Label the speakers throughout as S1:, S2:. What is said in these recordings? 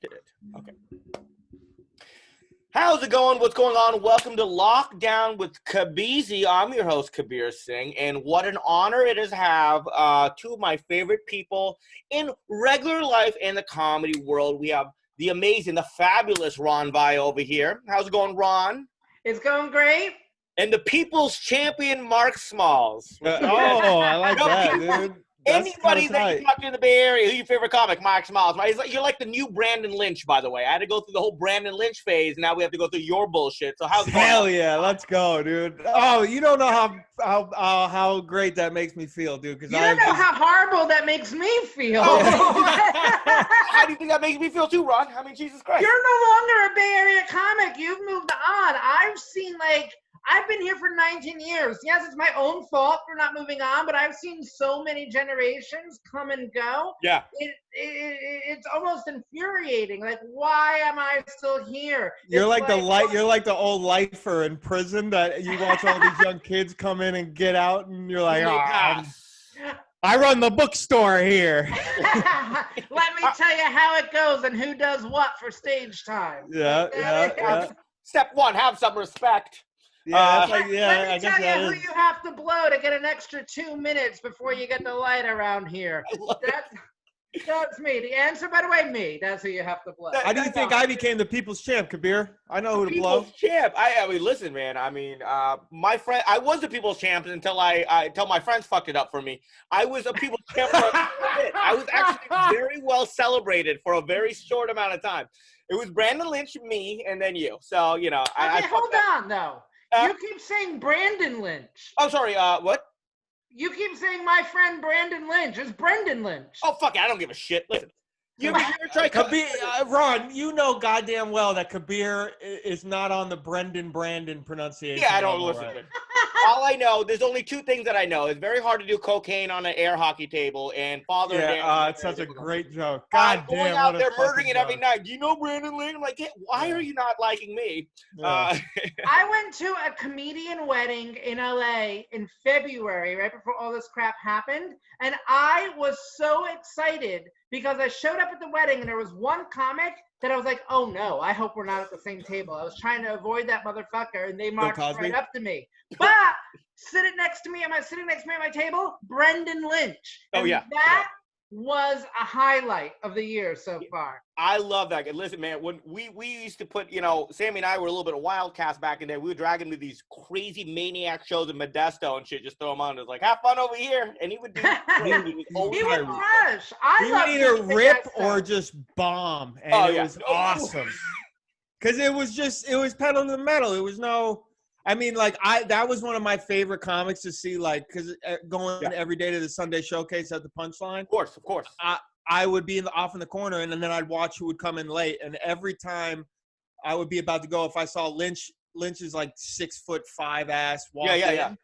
S1: Did it. Okay. How's it going? What's going on? Welcome to Lockdown with Kabeezy. I'm your host, Kabir Singh, and what an honor it is to have two of my favorite people in regular life and the comedy world. We have the amazing, the fabulous Ronn Vigh over here. How's it going, Ron?
S2: It's going great.
S1: And the people's champion, Mark Smalls.
S3: I like
S1: No,
S3: that,
S1: people-
S3: dude.
S1: Anybody that you
S3: tight.
S1: talk to in the Bay Area, who's your favorite comic? Mark Smalls. Right? You're like the new Brandon Lynch, by the way. I had to go through the whole Brandon Lynch phase. Now we have to go through your bullshit. So how's it going?
S3: Hell yeah, let's go, dude. Oh, you don't know how great that makes me feel, dude. Because
S2: You don't know how horrible that makes me feel.
S1: How do you think that makes me feel too, Ron? I mean, Jesus Christ.
S2: You're no longer a Bay Area comic. You've moved on. I've been here for 19 years. Yes, it's my own fault for not moving on, but I've seen so many generations come and go.
S1: Yeah.
S2: It's almost infuriating. Like, why am I still here?
S3: You're like the old lifer in prison that you watch all these young kids come in and get out, and you're like, I run the bookstore here.
S2: Let me tell you how it goes and who does what for stage time.
S3: Yeah.
S1: Step one, have some respect.
S3: Let
S2: me tell you who you have to blow to get an extra 2 minutes before you get the light around here. That's me. The answer, by the way, me. That's who you have to blow.
S3: How do you think I became the people's champ, Kabir? I know who to blow.
S1: People's champ. I mean, listen, man. I mean, my friend. I was the people's champ until my friends fucked it up for me. I was a people's champ for a bit. I was actually very well celebrated for a very short amount of time. It was Brandon Lynch, me, and then you. So you know,
S2: hold on though. You keep saying Brandon Lynch.
S1: Oh, sorry. What?
S2: You keep saying my friend Brandon Lynch. It's Brendan Lynch.
S1: Oh, fuck it. I don't give a shit. Listen. You ever try
S3: Kabir, Ron, you know goddamn well that Kabir is not on the Brandon pronunciation.
S1: Yeah, I don't listen. Right? All I know, there's only two things that I know. It's very hard to do cocaine on an air hockey table, and father.
S3: Yeah, it's such a great joke. God damn,
S1: going out there murdering it every night. Do you know Brandon Lynch? I'm like, why are you not liking me?
S3: Yeah.
S2: I went to a comedian wedding in LA in February, right before all this crap happened, and I was so excited because I showed up at the wedding and there was one comic that I was like, oh no, I hope we're not at the same table. I was trying to avoid that motherfucker, and they marched right up to me. But sitting next to me at my table, Brendan Lynch.
S1: Oh yeah.
S2: That was a highlight of the year so far.
S1: I love that guy. Listen, man, when we used to put, Sammy and I were a little bit of wildcats back in there. We would drag him to these crazy maniac shows in Modesto and shit, just throw him on. It was like, have fun over here. And he would do
S2: He would crush.
S3: He would either rip or just bomb. And it was awesome. Because it was pedal to the metal. It was that was one of my favorite comics to see, like, because going every day to the Sunday Showcase at the Punchline.
S1: Of course.
S3: I would be off in the corner, and then I'd watch who would come in late. And every time I would be about to go, if I saw Lynch's like 6'5" ass walk in,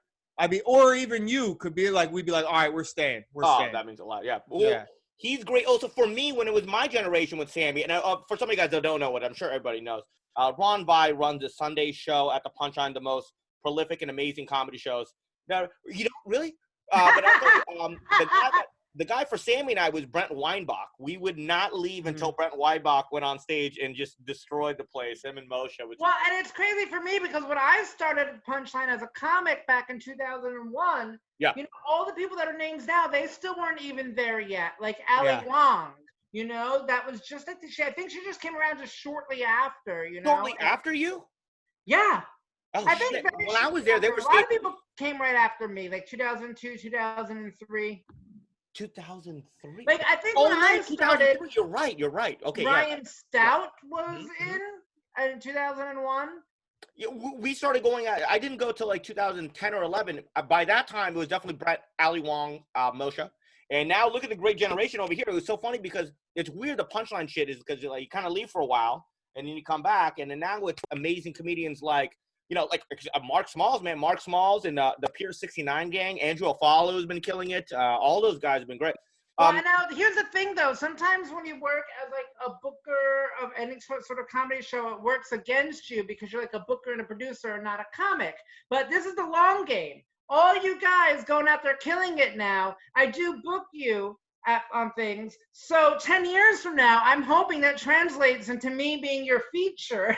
S3: or even you could be like, we'd be like, all right, we're staying.
S1: That means a lot. Yeah. Well, he's great. Also, for me, when it was my generation with Sammy, and for some of you guys that don't know it, I'm sure everybody knows. Ron Vigh runs a Sunday show at the Punchline, the most prolific and amazing comedy shows. Now, you don't really, but I'll tell you, the guy for Sammy and I was Brent Weinbach. We would not leave until Brent Weinbach went on stage and just destroyed the place. Him and Moshe. And
S2: it's crazy for me because when I started at Punchline as a comic back in 2001, all the people that are names now, they still weren't even there yet. Like Ali Wong. That was just like I think she just came around just shortly after,
S1: Shortly after you?
S2: Yeah.
S1: Oh,
S2: I think
S1: when I was there, they were
S2: a lot of people came right after me, like 2002, 2003.
S1: 2003?
S2: Like, I think when I started...
S1: You're right. Okay,
S2: Ryan Stout was in 2001.
S1: Yeah, we started going. I didn't go till like 2010 or 11. By that time, it was definitely Brett, Ali Wong, Moshe. And now look at the great generation over here. It was so funny because it's weird. The Punchline shit is because you kind of leave for a while and then you come back. And then now with amazing comedians like Mark Smalls, man, Mark Smalls and the Pier 69 gang, Andrew Afalo has been killing it. All those guys have been great.
S2: Well, now here's the thing though. Sometimes when you work as like a booker of any sort of comedy show, it works against you because you're like a booker and a producer and not a comic. But this is the long game. All you guys going out there killing it now, I do book you on things. So 10 years from now, I'm hoping that translates into me being your feature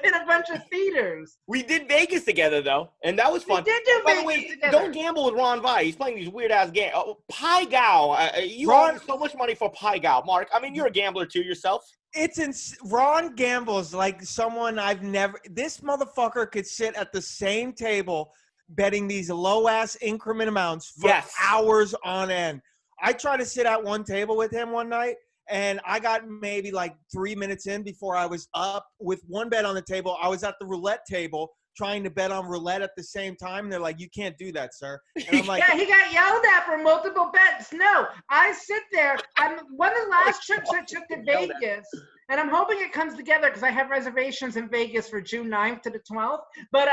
S2: in a bunch of theaters.
S1: We did Vegas together, though, and that was fun.
S2: We did do
S1: By
S2: Vegas
S1: the way,
S2: together.
S1: don't gamble with Ron Vigh. He's playing these weird-ass games. Pai Gow, you owe so much money for Pai Gow. Mark, I mean, you're a gambler, too, yourself.
S3: Ron gambles like someone I've never – this motherfucker could sit at the same table betting these low-ass increment amounts for hours on end. I tried to sit at one table with him one night, and I got maybe like 3 minutes in before I was up with one bet on the table. I was at the roulette table trying to bet on roulette at the same time. And they're like, you can't do that, sir. And I'm like,
S2: yeah, he got yelled at for multiple bets. No, I sit there. One of the last trips I took to Vegas, and I'm hoping it comes together because I have reservations in Vegas for June 9th to the 12th. But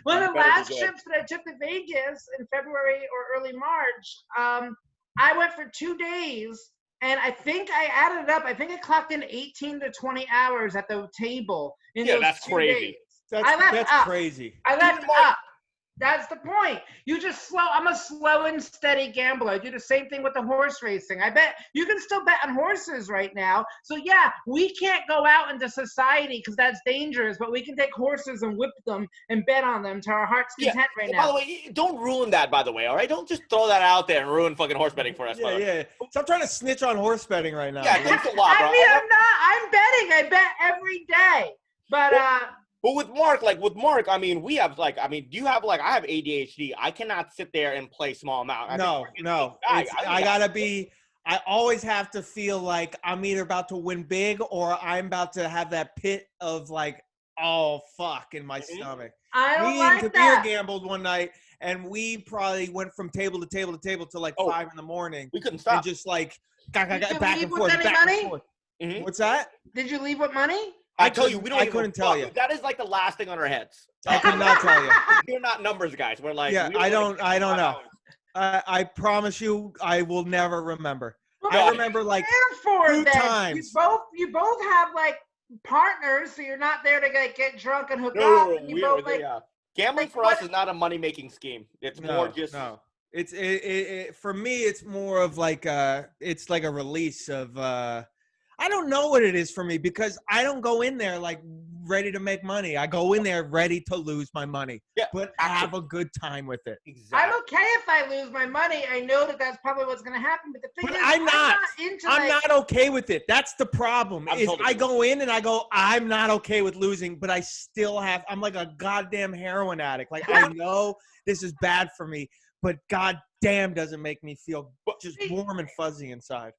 S2: one of the last trips that I took to Vegas in February or early March, I went for 2 days, and I think I added it up. I think I clocked in 18 to 20 hours at the table in those
S1: that's
S2: 2
S1: crazy.
S2: days.
S3: That's crazy.
S2: I left up. That's the point. You just slow. I'm a slow and steady gambler. I do the same thing with the horse racing. I bet you can still bet on horses right now. So yeah, we can't go out into society because that's dangerous, but we can take horses and whip them and bet on them to our heart's content right now.
S1: By the way, don't ruin that, by the way, all right? Don't just throw that out there and ruin fucking horse betting for us.
S3: Yeah. Stop trying to snitch on horse betting right now.
S1: Yeah, thanks a lot, bro.
S2: I mean, I'm betting. I bet every day. But
S1: But with Mark, I mean, do you have I have ADHD. I cannot sit there and play small amount.
S3: No. I always have to feel like I'm either about to win big or I'm about to have that pit of oh, fuck in my stomach.
S2: I don't
S3: Me
S2: like
S3: and Kabir gambled one night, and we probably went from table to table to table till 5 in the morning.
S1: We couldn't stop.
S3: And just back and forth.
S2: Mm-hmm.
S3: What's that?
S2: Did you leave with money?
S1: I told you,
S3: I couldn't tell you.
S1: That is the last thing on our heads.
S3: I could not tell you.
S1: We're not numbers guys. We're
S3: I don't know. I promise you, I will never remember.
S2: Well,
S3: I remember 2 times.
S2: You both have partners, so you're not there to get drunk and hook up.
S1: Gambling for us is not a money making scheme. It's more just.
S3: No. It's for me. It's more of it's like a release of. I don't know what it is for me because I don't go in there ready to make money. I go in there ready to lose my money, but have a good time with it.
S1: Exactly.
S2: I'm okay if I lose my money. I know that's probably what's going to happen. But the thing is,
S3: I'm not okay with it. That's the problem. I go in and I go, I'm not okay with losing, but I still have. I'm like a goddamn heroin addict. I know this is bad for me, but goddamn doesn't make me feel just warm and fuzzy inside.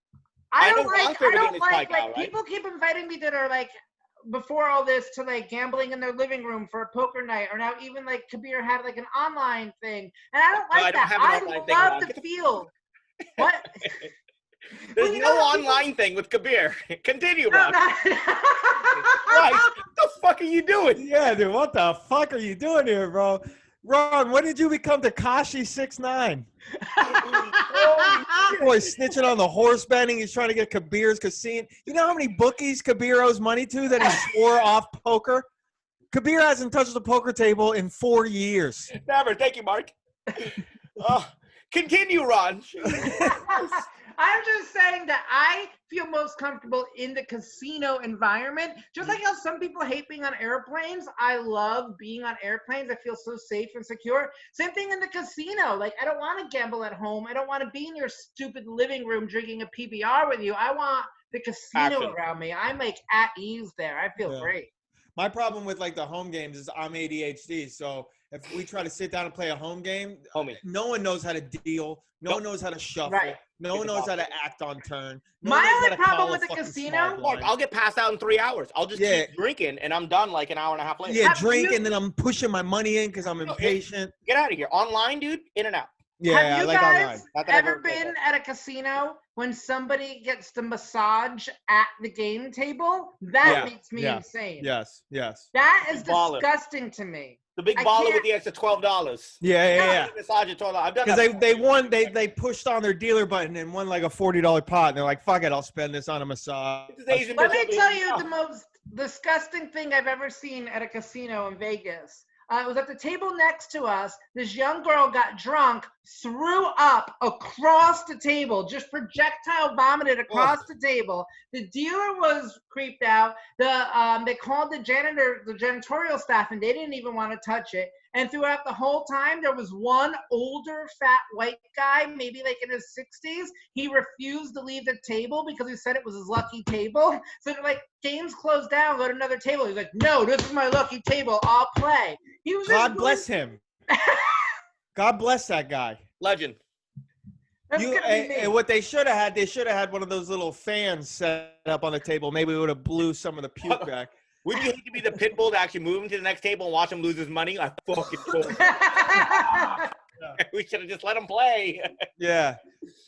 S2: I don't like people keep inviting me that are before all this to gambling in their living room for a poker night, or now even Kabir had an online thing, and I don't like that. I love the field. What?
S1: There's no online thing with Kabir. Continue, Ron. What the fuck are you doing?
S3: Yeah, dude, what the fuck are you doing here, bro? Ron, when did you become Tekashi 6ix9ine? Boy, snitching on the horse betting. He's trying to get Kabir's casino. You know how many bookies Kabir owes money to that he swore off poker? Kabir hasn't touched the poker table in 4 years.
S1: Never. Thank you, Mark. Continue, Ron.
S2: I'm just saying that I feel most comfortable in the casino environment. Just like how some people hate being on airplanes, I love being on airplanes. I feel so safe and secure. Same thing in the casino. I don't want to gamble at home. I don't want to be in your stupid living room drinking a PBR with you. I want the casino around me. I'm at ease there. I feel great.
S3: My problem with the home games is I'm ADHD. So if we try to sit down and play a home game, no one knows how to deal. No one knows how to shuffle.
S2: Right.
S3: No one knows how to act on turn.
S2: My only problem with the casino,
S1: Mark, I'll get passed out in 3 hours. I'll just keep drinking, and I'm done an hour and a half later.
S3: Yeah, and then I'm pushing my money in because I'm impatient.
S1: Get out of here. Online, dude, in and out.
S2: Yeah, have you guys ever been at a casino when somebody gets the massage at the game table? That makes me insane.
S3: Yes.
S2: That is disgusting to me.
S1: The big baller with the extra $12.
S3: Yeah.
S1: Massage at $12. I've done
S3: because they won. They pushed on their dealer button and won a $40 pot. And they're like, "Fuck it, I'll spend this on a massage."
S2: Let me tell you the most disgusting thing I've ever seen at a casino in Vegas. It was at the table next to us. This young girl got drunk, threw up across the table, just projectile vomited across the table. The dealer was creeped out. They called the janitorial staff, and they didn't even want to touch it. And throughout the whole time, there was one older, fat white guy, maybe like in his 60s. He refused to leave the table because he said it was his lucky table. So they're like, game's closed down, go to another table. He's like, no, this is my lucky table. I'll play. He was
S3: God bless him. God bless that guy.
S1: Legend.
S3: And what they should have had one of those little fans set up on the table. Maybe it would have blew some of the puke back.
S1: Wouldn't you hate to be the pit bull to actually move him to the next table and watch him lose his money? I fucking told him. We should have just let him play.
S3: Yeah.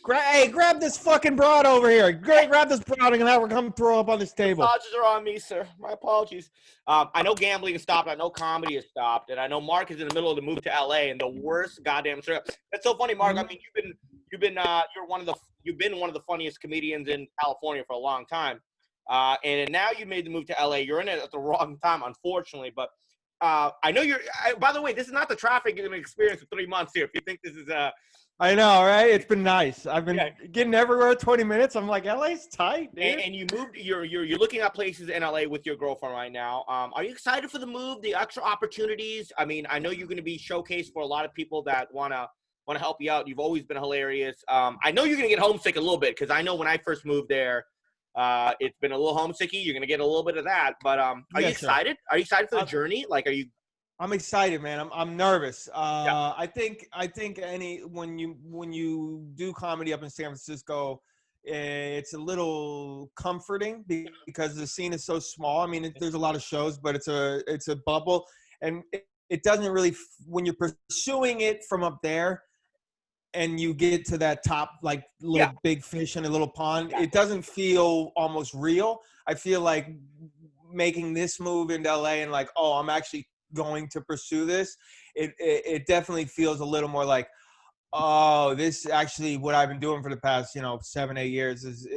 S3: Hey, grab this fucking broad over here. Grab this broad and have her come throw up on this table.
S1: Apologies are on me, sir. My apologies. I know gambling has stopped. I know comedy has stopped. And I know Mark is in the middle of the move to LA and the worst goddamn trip. That's so funny, Mark. I mean, you've been one of the funniest comedians in California for a long time. And now you made the move to LA. You're in it at the wrong time, unfortunately. But I know by the way, this is not the traffic you're going to experience for 3 months here. If you think this is
S3: I know, right? It's been nice. I've been getting everywhere 20 minutes. I'm like, LA's tight, dude.
S1: And you moved. You're looking at places in LA with your girlfriend right now. Are you excited for the move? The extra opportunities? I mean, I know you're going to be showcased for a lot of people that want to help you out. You've always been hilarious. I know you're going to get homesick a little bit because I know when I first moved there, it's been a little homesicky. You're going to get a little bit of that. But are you excited? Are you excited for the journey? Like, are you?
S3: I'm excited, man. I'm nervous. I think when you do comedy up in San Francisco, it's a little comforting because the scene is so small. I mean, there's a lot of shows, but it's a bubble, and it doesn't really, when you're pursuing it from up there and you get to that top, like little big fish in a little pond, it doesn't feel almost real. I feel like making this move into LA and like, oh, I'm actually going to pursue this. It definitely feels a little more like, oh, this actually what I've been doing for the past, 7-8 years is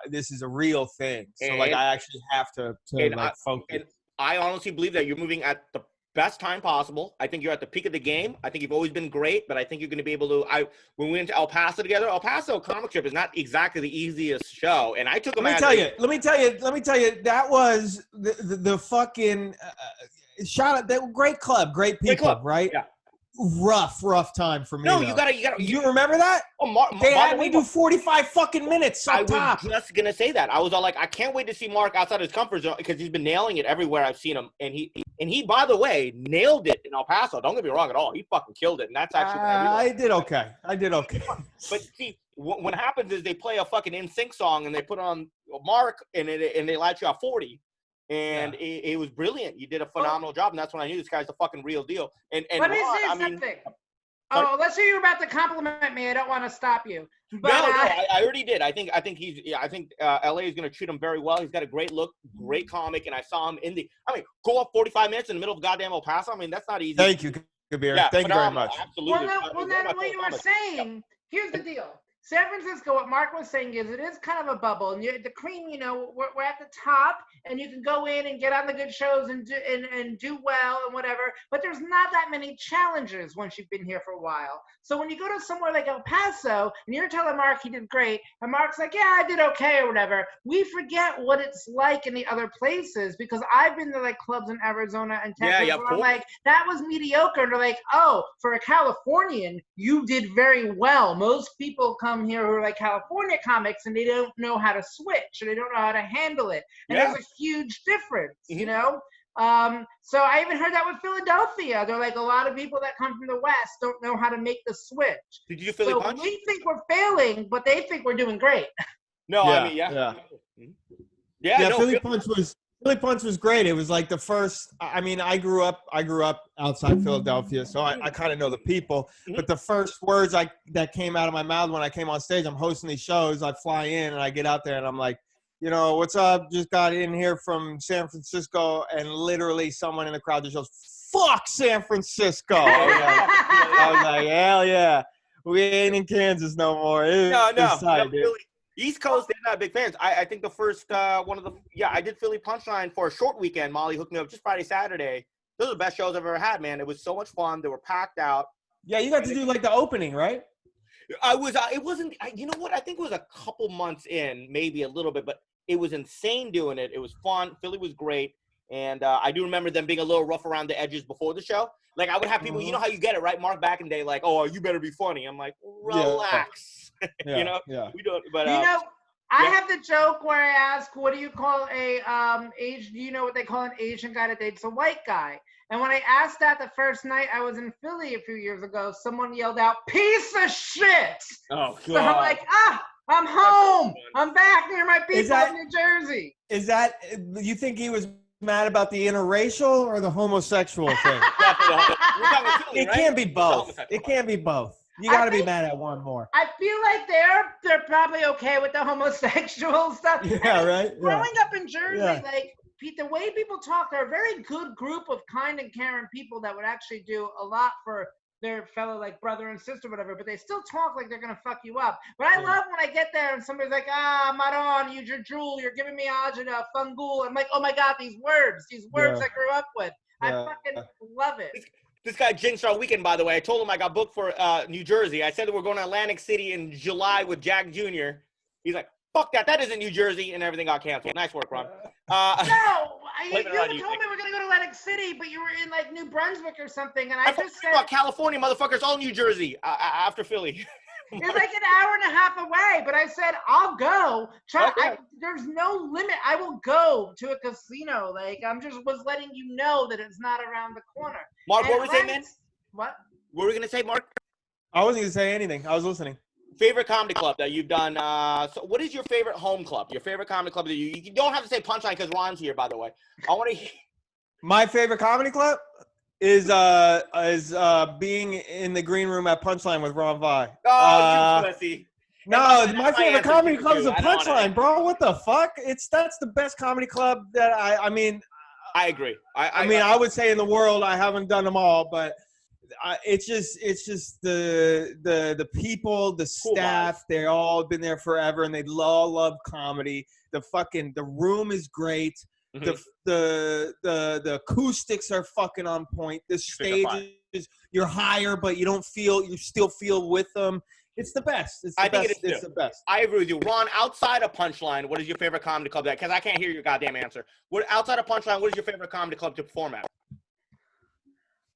S3: this is a real thing. So like I actually have to focus.
S1: And I honestly believe that you're moving at the best time possible. I think you're at the peak of the game. I think you've always been great, but I think you're going to be able to. When we went to El Paso together, El Paso comic strip is not exactly the easiest show, and I took him. Let
S3: me tell you, that was the fucking shout out. That great club, great people, right? Yeah. Rough time for me.
S1: No,
S3: though.
S1: you gotta.
S3: You remember that?
S1: Oh,
S3: they had me do 45 fucking minutes.
S1: I was just gonna say that. I was all like, I can't wait to see Mark outside his comfort zone because he's been nailing it everywhere I've seen him. And he, by the way, nailed it in El Paso. Don't get me wrong at all. He fucking killed it, and that's actually.
S3: I did okay.
S1: But see, what happens is they play a fucking NSYNC song and they put on Mark and they light you off 40. And it was brilliant. You did a phenomenal job, and that's when I knew this guy's the fucking real deal. And
S2: but Ron, let's say you're about to compliment me. I don't want to stop you. But,
S1: I already did. I think LA is going to treat him very well. He's got a great look, great comic, and I saw him go up 45 minutes in the middle of goddamn El Paso. I mean, that's not easy.
S3: Thank you, Kabir. Thank you very much.
S1: Absolutely.
S2: Well, then what you were saying. Here's the deal. San Francisco, what Mark was saying is it is kind of a bubble, and the cream, we're at the top, and you can go in and get on the good shows and do well and whatever, but there's not that many challengers once you've been here for a while. So when you go to somewhere like El Paso, and you're telling Mark he did great, and Mark's like, yeah, I did okay or whatever, we forget what it's like in the other places, because I've been to like clubs in Arizona and Texas where I'm like, that was mediocre, and they're like, oh, for a Californian, you did very well. Most people come here who are like California comics and they don't know how to switch and they don't know how to handle it, and there's a huge difference. So I even heard that with Philadelphia. They're like, a lot of people that come from the West don't know how to make the switch.
S1: Did you Philly punch?
S2: We think we're failing, but they think we're doing great.
S3: Philly Punch was great. It was like the first. I mean, I grew up outside Philadelphia, so I kind of know the people. But the first words that came out of my mouth when I came on stage, I'm hosting these shows. I fly in and I get out there and I'm like, what's up? Just got in here from San Francisco, and literally someone in the crowd just goes, "Fuck San Francisco!" I was like, hell yeah, we ain't in Kansas no more.
S1: Really. East Coast, they're not big fans. I think the first I did Philly Punchline for a short weekend. Molly hooked me up just Friday, Saturday. Those are the best shows I've ever had, man. It was so much fun. They were packed out.
S3: Yeah, you got to do like the opening, right?
S1: I was. It wasn't. You know what? I think it was a couple months in, maybe a little bit, but it was insane doing it. It was fun. Philly was great, and I do remember them being a little rough around the edges before the show. Like I would have people. You know how you get it, right? Mark back in the day, like, oh, you better be funny. I'm like, relax.
S3: Yeah.
S1: You know.
S3: Yeah.
S1: We don't. But
S2: You know, I have the joke where I ask, what do you call a Asian? Do you know what they call an Asian guy that dates a white guy? And when I asked that the first night I was in Philly a few years ago, someone yelled out, "Piece of shit!"
S1: Oh God.
S2: So I'm like, I'm home. I'm back near my people in New Jersey.
S3: Is that, you think he was mad about the interracial or the homosexual thing?
S1: Philly,
S3: It
S1: right?
S3: can't be both. It can't be both. You got to be mad at one more.
S2: I feel like they're probably okay with the homosexual stuff.
S3: Yeah, right.
S2: Growing up in Jersey, like the way people talk, they're a very good group of kind and caring people that would actually do a lot for their fellow like brother and sister, whatever. But they still talk like they're gonna fuck you up. But I love when I get there and somebody's like, Maron, you're drool, you're giving me agita, fungul. I'm like, oh my God, these words I grew up with. I fucking love it.
S1: This guy jinxed our weekend, by the way. I told him I got booked for New Jersey. I said that we're going to Atlantic City in July with Jack Jr. He's like, fuck that. That isn't New Jersey. And everything got canceled. Nice work, Ron.
S2: No, you told me we're going to go to Atlantic City, but you were in like New Brunswick or something. And I just said,
S1: California, motherfuckers, all New Jersey after Philly.
S2: It's like an hour and a half away, but I said, I'll go. There's no limit. I will go to a casino. Like, was letting you know that it's not around the corner.
S1: Mark, what were we saying, man?
S2: What?
S1: What were we going to say, Mark?
S3: I wasn't going to say anything. I was listening.
S1: Favorite comedy club that you've done. So what is your favorite home club? Your favorite comedy club that you don't have to say Punchline because Ron's here, by the way. I want to hear.
S3: My favorite comedy club is being in the green room at Punchline with Ron Vigh.
S1: Oh, you pussy.
S3: No, my favorite comedy club is the Punchline, bro. What the fuck? That's the best comedy club that I mean.
S1: I agree.
S3: I would say in the world. I haven't done them all, but it's just the people, the staff. They all been there forever, and they all love comedy. The room is great. Mm-hmm. The acoustics are fucking on point. The stage is, you're higher, but you still feel with them. It's the best. It's the best.
S1: I agree with you. Ron, outside of Punchline, what is your favorite comedy club? Because I can't hear your goddamn answer. Outside of Punchline, what is your favorite comedy club to perform at?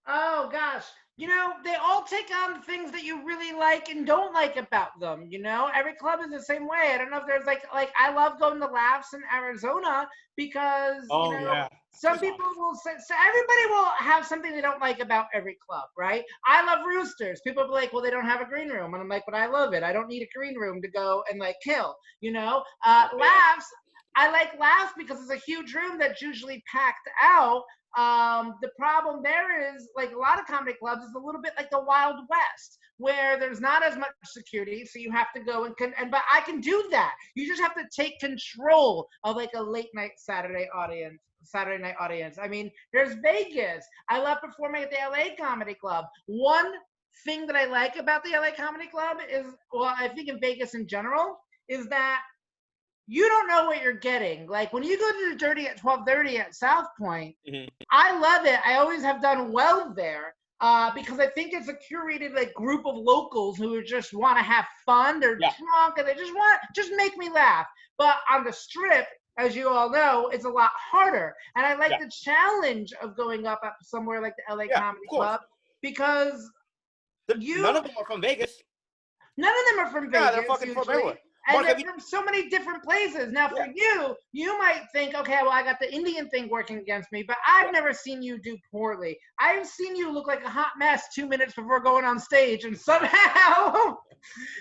S2: Oh, gosh. You know, they all take on things that you really like and don't like about them, you know? Every club is the same way. I don't know if there's like I love going to Laughs in Arizona because, some people will say, so everybody will have something they don't like about every club, right? I love Roosters. People will be like, well, they don't have a green room. And I'm like, but I love it. I don't need a green room to go and like kill, you know? Laughs, I like Laughs because it's a huge room that's usually packed out. The problem there is, like a lot of comedy clubs, is a little bit like the Wild West, where there's not as much security, so you have to go but I can do that. You just have to take control of like a late night Saturday night audience. I mean, there's Vegas. I love performing at the LA Comedy Club. One thing that I like about the LA Comedy Club is, well, I think in Vegas in general, is that you don't know what you're getting. Like when you go to the Dirty at 12:30 at South Point, I love it. I always have done well there because I think it's a curated like group of locals who just want to have fun. They're drunk and they just make me laugh. But on the Strip, as you all know, it's a lot harder. And I like the challenge of going up at somewhere like the LA Comedy Club because
S1: none of them are from Vegas.
S2: None of them are from Vegas.
S1: Yeah, they're fucking from everywhere.
S2: And they're from so many different places. Now, for you might think, okay, well, I got the Indian thing working against me, but I've never seen you do poorly. I've seen you look like a hot mess 2 minutes before going on stage, and somehow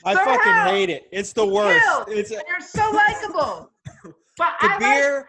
S3: I fucking hate it. It's the worst.
S2: You're so likable. But
S3: Kabir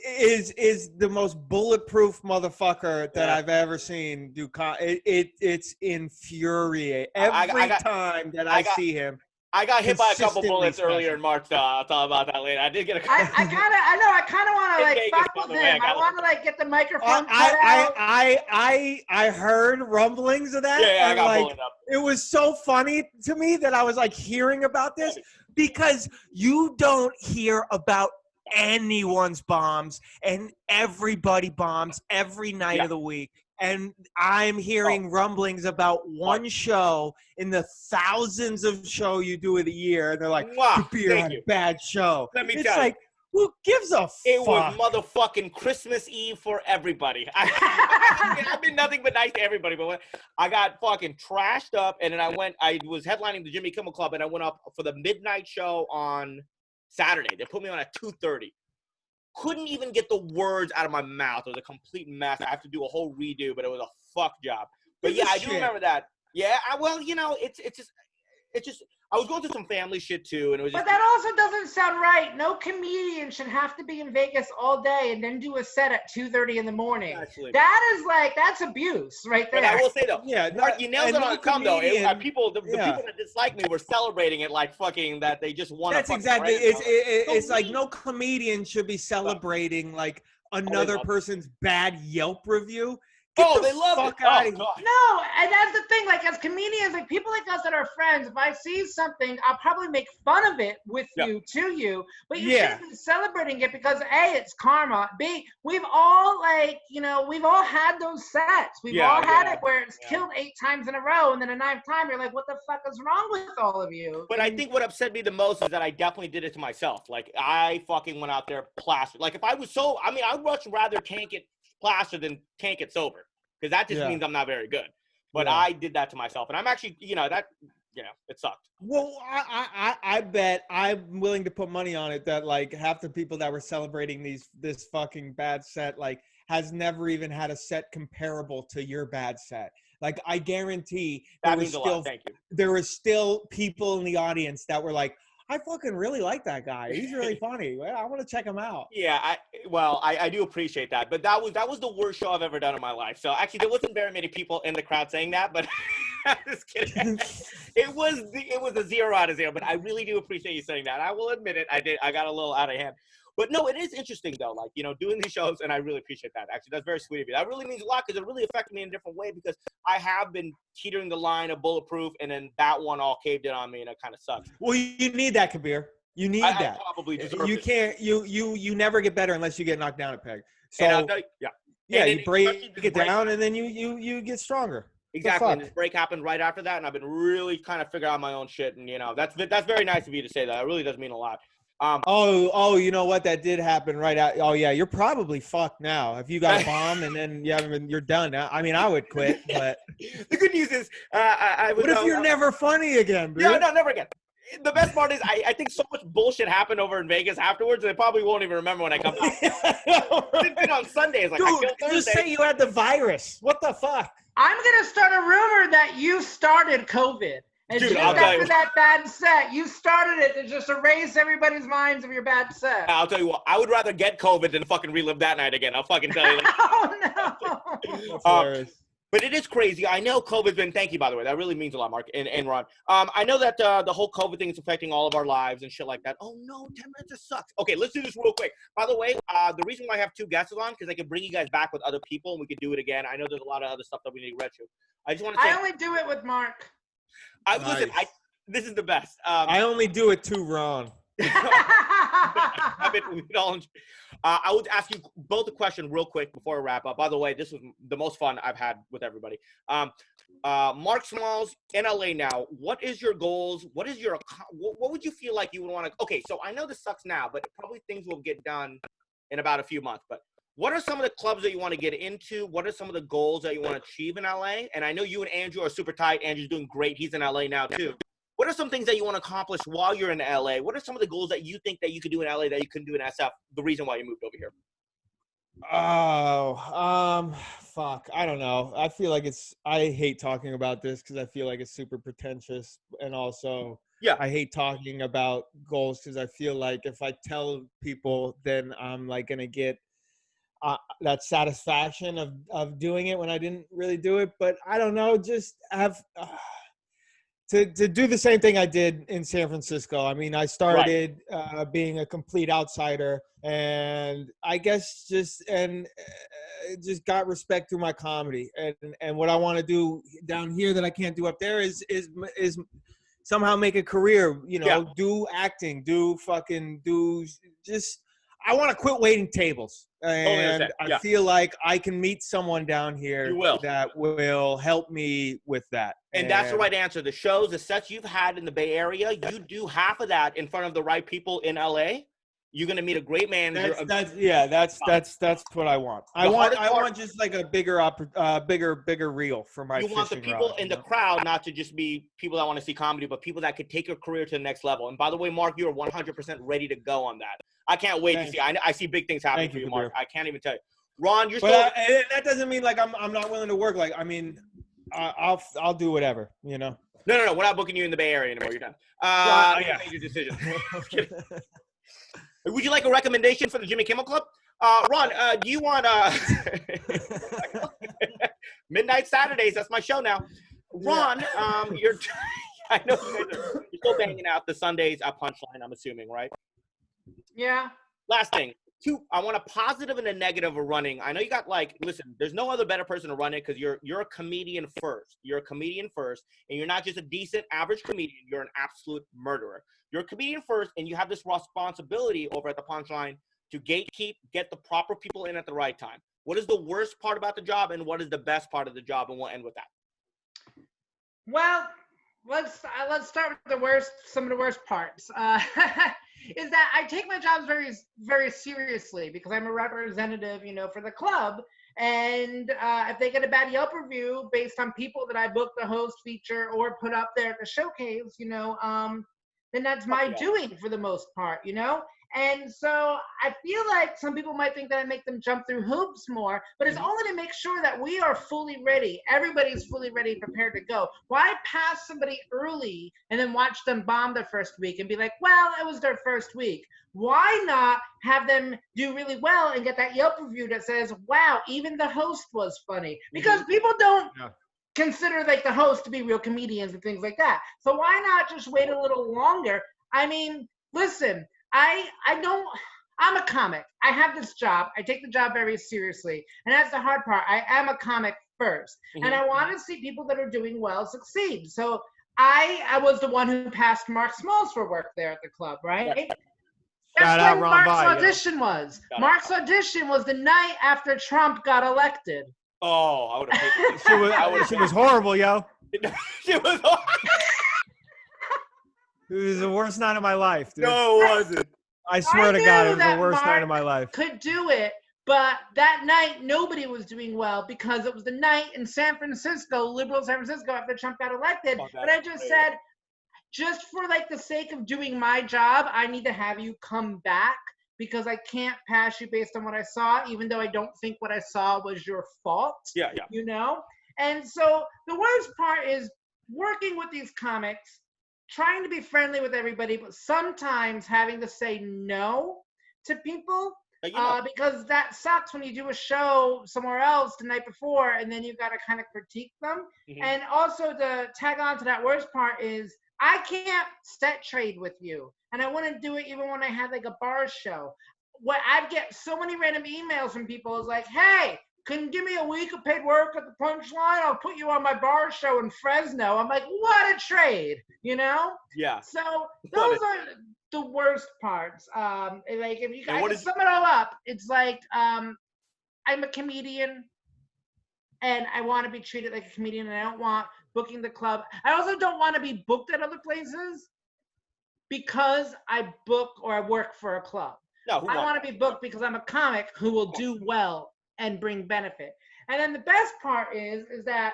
S3: is the most bulletproof motherfucker that I've ever seen do. It's infuriating every time that I see him.
S1: I got hit by a couple bullets earlier in March. I'll talk about that later. I did get a.
S2: I kind of want to like fuck with him. I want to like get the microphone cut out.
S3: I heard rumblings of that.
S1: Yeah,
S3: and,
S1: I got
S3: like,
S1: bullied up.
S3: It was so funny to me that I was like hearing about this because you don't hear about anyone's bombs, and everybody bombs every night of the week. and I'm hearing rumblings about one show in the thousands of show you do in a year, and they're like, Kabir had a bad show.
S1: Let me
S3: it's
S1: tell
S3: like, who gives a fuck?
S1: It was motherfucking Christmas Eve for everybody. I've been nothing but nice to everybody, but I got fucking trashed up, and then I was headlining the Jimmy Kimmel Club, and I went up for the midnight show on Saturday. They put me on at 2:30. Couldn't even get the words out of my mouth. It was a complete mess. I have to do a whole redo, but it was a fuck job. But yeah, I do remember that. Yeah, it's just I was going through some family shit too, and it was just.
S2: But that also doesn't sound right. No comedian should have to be in Vegas all day and then do a set at 2:30 in the morning. Actually. That's abuse right there.
S1: But I will say though, Mark, you nailed it on
S2: no
S1: the come though. The people that dislike me were celebrating it like fucking that they just won.
S3: That's exactly. It's like no comedian should be celebrating like another person's bad Yelp review.
S1: They love it.
S2: No, and that's the thing. Like as comedians, like people like us that are friends, if I see something, I'll probably make fun of it with you, to you. But you shouldn't be celebrating it because A, it's karma. B, we've all we've all had those sets. We've all had it where it's killed 8 times in a row, and then a 9th time you're like, what the fuck is wrong with all of you?
S1: But I think what upset me the most is that I definitely did it to myself. Like I fucking went out there plastered. Like if I was I'd much rather tank it plastered than tank it sober, because that just means I'm not very good. But I did that to myself, and I'm actually it sucked.
S3: Well, I bet I'm willing to put money on it that like half the people that were celebrating this fucking bad set like has never even had a set comparable to your bad set. Like I guarantee
S1: that means a lot. Thank you.
S3: There were still people in the audience that were like, I fucking really like that guy. He's really funny. I want to check him out.
S1: Yeah, I do appreciate that. But that was the worst show I've ever done in my life. So actually, there wasn't very many people in the crowd saying that, but I'm just kidding. It was a 0 out of 0. But I really do appreciate you saying that. I will admit it. I got a little out of hand. But no, it is interesting though, like, doing these shows, and I really appreciate that. Actually, that's very sweet of you. That really means a lot because it really affected me in a different way because I have been teetering the line of bulletproof, and then that one all caved in on me, and it kind of sucks.
S3: Well, you need that, Kabir. You need that.
S1: I probably deserve
S3: you
S1: it.
S3: Can't. You never get better unless you get knocked down a peg. So
S1: and I'll tell you,
S3: you break it down, and then you get stronger.
S1: Exactly. And this break happened right after that, and I've been really kind of figuring out my own shit, and that's very nice of you to say that. It really does mean a lot.
S3: You know what? That did happen right out. Oh yeah, you're probably fucked now. If you got a bomb and then you're done now. I mean, I would quit, but
S1: the good news is,
S3: what if you're never funny again, dude?
S1: Yeah, no, never again. The best part is, I think so much bullshit happened over in Vegas afterwards, and they probably won't even remember when I come back. It's been on Sundays, like,
S3: dude, just say you had the virus. What the fuck?
S2: I'm gonna start a rumor that you started COVID. And dude, just after that bad set, you started it to just erase everybody's minds of your bad set.
S1: I'll tell you what, I would rather get COVID than fucking relive that night again. I'll fucking tell you.
S2: Oh, no.
S1: But it is crazy. I know COVID's been, thank you, by the way. That really means a lot, Mark and Ron. I know that the whole COVID thing is affecting all of our lives and shit like that. Oh, no, 10 minutes just sucks. Okay, let's do this real quick. By the way, the reason why I have 2 guests on, because I can bring you guys back with other people, and we could do it again. I know there's a lot of other stuff that we need to retro. I just want to say.
S2: I only do it with Mark.
S1: Listen, this is the best.
S3: I only do it to Ron.
S1: I would ask you both a question real quick before I wrap up. By the way, this was the most fun I've had with everybody. Mark Smalls in LA now. What is your goals? What would you feel like you would want to? Okay, so I know this sucks now, but probably things will get done in about a few months. But what are some of the clubs that you want to get into? What are some of the goals that you want to achieve in LA? And I know you and Andrew are super tight. Andrew's doing great. He's in LA now too. What are some things that you want to accomplish while you're in LA? What are some of the goals that you think that you could do in LA that you couldn't do in SF? The reason why you moved over here?
S3: Fuck. I don't know. I feel like I hate talking about this because I feel like it's super pretentious. And also, I hate talking about goals because I feel like if I tell people, then I'm like going to get that satisfaction of doing it when I didn't really do it. But I don't know, just have to do the same thing I did in San Francisco. I mean, I started being a complete outsider, and I guess just got respect through my comedy. And what I want to do down here that I can't do up there is somehow make a career, do acting, I want to quit waiting tables, and
S1: Yeah.
S3: I feel like I can meet someone down here that will help me with that.
S1: And that's the right answer. The shows, the sets you've had in the Bay Area, you do half of that in front of the right people in LA. You're gonna meet a great manager.
S3: That's what I want. I want just like a bigger reel for my.
S1: You want the people in the crowd not to just be people that want to see comedy, but people that could take your career to the next level. And by the way, Mark, you are 100% ready to go on that. I can't wait to see. I see big things happening for you, Mark. I can't even tell you. Ron, you're still.
S3: That doesn't mean like I'm not willing to work. Like, I mean, I'll do whatever, you know.
S1: No. We're not booking you in the Bay Area anymore. You're done. You made your decision. Would you like a recommendation for the Jimmy Kimmel Club? Ron, do you want Midnight Saturdays? That's my show now. Ron, I know you guys you're still banging out the Sundays at Punchline, I'm assuming, right?
S2: Yeah.
S1: Last thing. I want a positive and a negative of running. I know you got listen, there's no other better person to run it because you're a comedian first. You're a comedian first, and you're not just a decent average comedian. You're an absolute murderer. You're a comedian first, and you have this responsibility over at the Punchline to gatekeep, get the proper people in at the right time. What is the worst part about the job, and what is the best part of the job? And we'll end with that.
S2: Well, let's start with some of the worst parts. Is that I take my jobs very, very seriously because I'm a representative, for the club. And if they get a bad Yelp review based on people that I booked the host, feature, or put up there at the showcase, then that's my doing for the most part, And so I feel like some people might think that I make them jump through hoops more, but it's only to make sure that we are fully ready. Everybody's fully ready, prepared to go. Why pass somebody early and then watch them bomb their first week and be like, well, it was their first week. Why not have them do really well and get that Yelp review that says, wow, even the host was funny? Because people don't consider the host to be real comedians and things like that. So why not just wait a little longer? I mean, listen, I'm a comic. I have this job. I take the job very seriously. And that's the hard part. I am a comic first. And I want to see people that are doing well succeed. So I was the one who passed Mark Smalls for work there at the club, right? That's when Mark's audition was. Mark's audition was the night after Trump got elected.
S1: Oh, I would have hated it.
S3: She was horrible, yo.
S1: She was horrible.
S3: It was the worst night of my life, dude.
S1: No, it wasn't.
S3: I swear to God, it was the worst night of my life.
S2: Could do it, but that night nobody was doing well because it was the night in San Francisco, liberal San Francisco, after Trump got elected. But I just said, just for the sake of doing my job, I need to have you come back because I can't pass you based on what I saw, even though I don't think what I saw was your fault.
S1: Yeah.
S2: And so the worst part is working with these comics, trying to be friendly with everybody, but sometimes having to say no to people because that sucks when you do a show somewhere else the night before and then you've got to kind of critique them. And also to tag on to that worst part is I can't set trade with you. And I wouldn't do it even when I had a bar show. What I'd get so many random emails from people is like, hey, can you give me a week of paid work at the Punchline? I'll put you on my bar show in Fresno. I'm like, what a trade,
S1: Yeah.
S2: So those are the worst parts. If you guys sum it all up, it's I'm a comedian and I want to be treated like a comedian and I don't want booking the club. I also don't want to be booked at other places because I book or I work for a club.
S1: No,
S2: I want to be booked because I'm a comic who will do well and bring benefit. And then the best part is that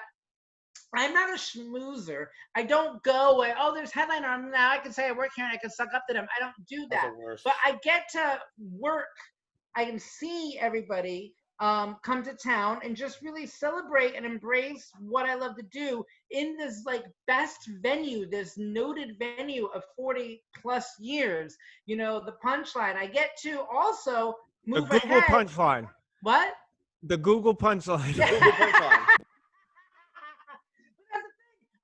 S2: I'm not a schmoozer. I don't go and, there's headliner on now. I can say I work here and I can suck up to them. I don't do that. But I get to work. I can see everybody come to town and just really celebrate and embrace what I love to do in this best venue, this noted venue of 40 plus years, the Punchline. I get to also move
S3: the Google
S2: ahead.
S3: Punchline.
S2: What?
S3: The Google Punchline.
S1: The Google Punchline.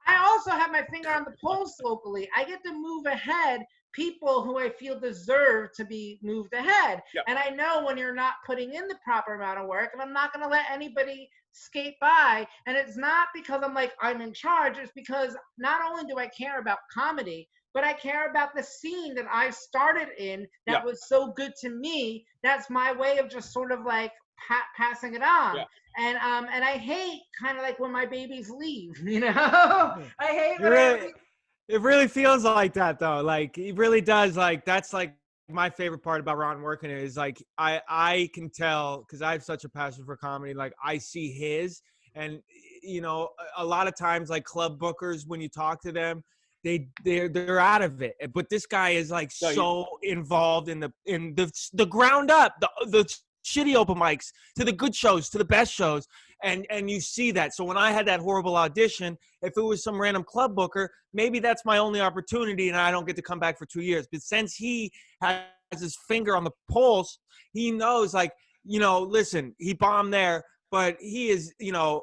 S2: I also have my finger on the pulse locally. I get to move ahead people who I feel deserve to be moved ahead.
S1: Yep.
S2: And I know when you're not putting in the proper amount of work, and I'm not going to let anybody skate by. And it's not because I'm in charge. It's because not only do I care about comedy, but I care about the scene that I started in that was so good to me. That's my way of just sort of like passing it on. And I hate kind of like when my babies leave, you know. I hate when
S3: it really feels like that though. Like it really does. Like that's like my favorite part about Ron working it is like I can tell because I have such a passion for comedy. Like I see his, and you know, a lot of times like club bookers when you talk to them, they're out of it. But this guy is like so involved in the ground up, the shitty open mics to the good shows to the best shows, and you see that. So when I had that horrible audition, if it was some random club booker, maybe that's my only opportunity and I don't get to come back for 2 years. But since he has his finger on the pulse, he knows, like, you know, listen, he bombed there, but he is, you know,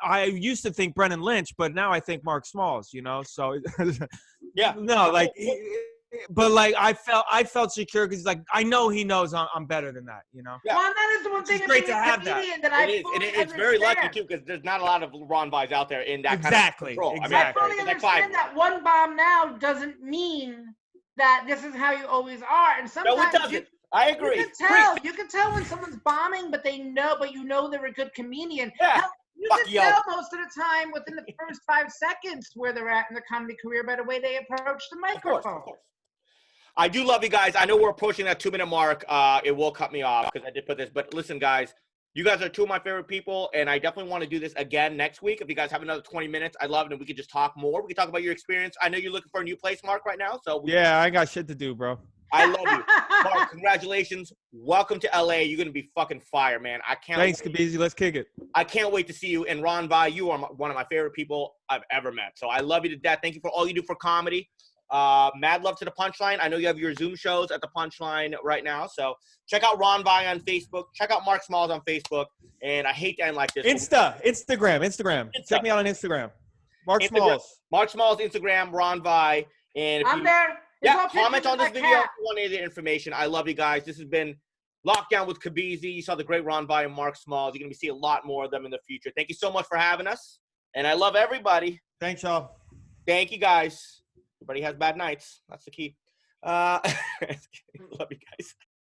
S3: I used to think Brennan Lynch, but now I think Mark Smalls, you know. So no, like but like I felt secure because like I know he knows I'm better than that, you know.
S2: Well, that is the one thing.
S3: It's great to have that.
S2: It's
S1: very lucky too because there's not a lot of Ron Vighs out there in that kind of control.
S3: Exactly.
S2: I fully understand that one bomb now doesn't mean that this is how you always are, and sometimes
S1: it doesn't. I agree.
S2: You can tell when someone's bombing, but you know they're a good comedian.
S1: Yeah.
S2: Hell, you can tell most of the time within the first 5 seconds where they're at in the comedy career by the way they approach the microphone.
S1: Of course. I do love you guys. I know we're approaching that 2-minute mark. It will cut me off because I did put this. But listen, guys, you guys are two of my favorite people, and I definitely want to do this again next week. If you guys have another 20 minutes, I'd love it, and we could just talk more. We can talk about your experience. I know you're looking for a new place, Mark, right now. So
S3: I got shit to do, bro.
S1: I love you. Mark, congratulations. Welcome to LA. You're going to be fucking fire, man.
S3: Thanks, Kabeezy. Let's kick it.
S1: I can't wait to see you. And Ron Vigh, you are one of my favorite people I've ever met. So I love you to death. Thank you for all you do for comedy. Mad love to the Punchline. I know you have your Zoom shows at the Punchline right now. So check out Ron Vigh on Facebook. Check out Mark Smalls on Facebook. And I hate to end like this.
S3: Instagram. Check me out on Instagram. Mark Smalls.
S1: Mark Smalls, Instagram, Ron Vigh. And
S2: I'm there.
S1: Comment on this video if you want any of the information. I love you guys. This has been Lockdown with Kabeezy. You saw the great Ron Vigh and Mark Smalls. You're going to see a lot more of them in the future. Thank you so much for having us. And I love everybody.
S3: Thanks, y'all.
S1: Thank you, guys. Everybody has bad nights. That's the key. Love you guys.